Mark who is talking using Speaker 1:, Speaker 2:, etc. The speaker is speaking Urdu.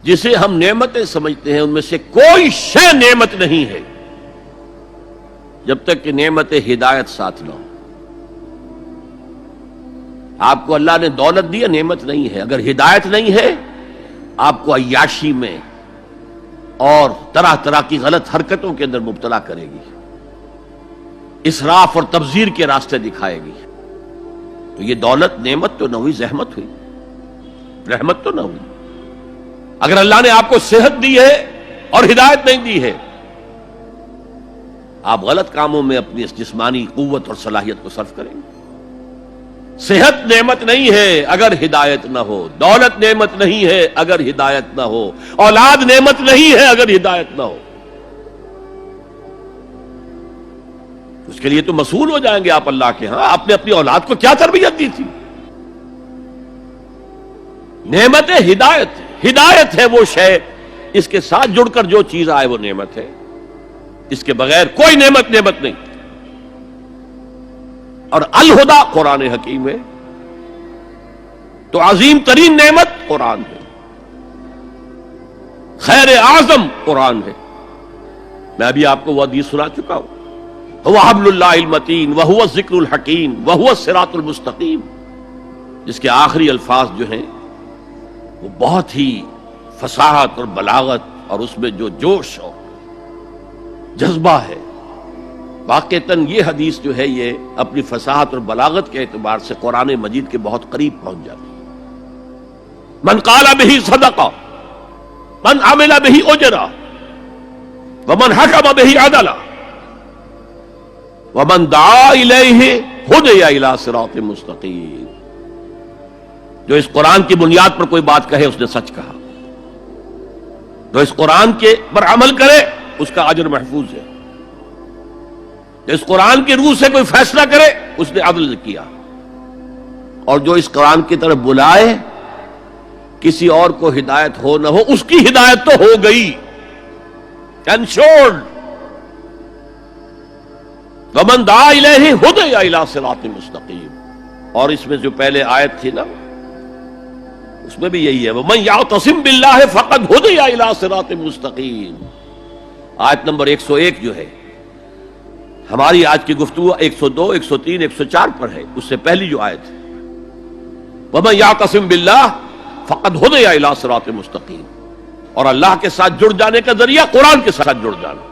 Speaker 1: جسے ہم نعمتیں سمجھتے ہیں ان میں سے کوئی شے نعمت نہیں ہے جب تک کہ نعمت ہدایت ساتھ نہ ہو۔ آپ کو اللہ نے دولت دی، نعمت نہیں ہے، اگر ہدایت نہیں ہے آپ کو عیاشی میں اور طرح طرح کی غلط حرکتوں کے اندر مبتلا کرے گی، اسراف اور تبذیر کے راستے دکھائے گی۔ تو یہ دولت نعمت تو نہ ہوئی، زحمت ہوئی، رحمت تو نہ ہوئی۔ اگر اللہ نے آپ کو صحت دی ہے اور ہدایت نہیں دی ہے، آپ غلط کاموں میں اپنی اس جسمانی قوت اور صلاحیت کو صرف کریں گے۔ صحت نعمت نہیں ہے اگر ہدایت نہ ہو، دولت نعمت نہیں ہے اگر ہدایت نہ ہو، اولاد نعمت نہیں ہے اگر ہدایت نہ ہو۔ اس کے لیے تو مسئول ہو جائیں گے آپ اللہ کے ہاں۔ آپ نے اپنی اولاد کو کیا تربیت دی تھی؟ نعمت ہدایت، ہدایت ہے وہ شے، اس کے ساتھ جڑ کر جو چیز آئے وہ نعمت ہے، اس کے بغیر کوئی نعمت نہیں۔ اور الہدا قرآن حکیم ہے، تو عظیم ترین نعمت قرآن ہے، خیر اعظم قرآن ہے۔ میں ابھی آپ کو وہ حدیث سنا چکا ہوں، هو حبل اللہ المتین وهو الذکر الحکیم وهو الصراط المستقیم، جس کے آخری الفاظ جو ہیں وہ بہت ہی فصاحت اور بلاغت اور اس میں جو جوش اور جذبہ ہے، واقعتاً یہ حدیث جو ہے یہ اپنی فصاحت اور بلاغت کے اعتبار سے قرآن مجید کے بہت قریب پہنچ جاتی ہے۔ من قال به صدقہ، من عمل به اجرا، ومن حکم به عدلا، ومن دعا الیہ ہدی الی صراط مستقیم۔ جو اس قرآن کی بنیاد پر کوئی بات کہے اس نے سچ کہا، جو اس قرآن کے پر عمل کرے اس کا اجر محفوظ ہے، جو اس قرآن کی روح سے کوئی فیصلہ کرے اس نے عدل کیا، اور جو اس قرآن کی طرف بلائے کسی اور کو ہدایت ہو نہ ہو اس کی ہدایت تو ہو گئی، انشورڈ۔ ومن دعا الیہ ہدی الی صراط مستقیم۔ اور اس میں جو پہلے آیت تھی نا اس میں بھی یہی ہے، ومن یعتصم باللہ فقد ہدی الی صراط مستقیم۔ آیت نمبر 101 جو ہے ہماری آج کی گفتگو 102، 103، 104 پر ہے، اس سے پہلی جو آیت ہے وَمَن يَعْتَصِم بِاللَّهِ فَقَدْ هُدِيَ إِلَىٰ صِرَاطٍ مُسْتَقِيمٍ، اور اللہ کے ساتھ جڑ جانے کا ذریعہ قرآن کے ساتھ جڑ جانا۔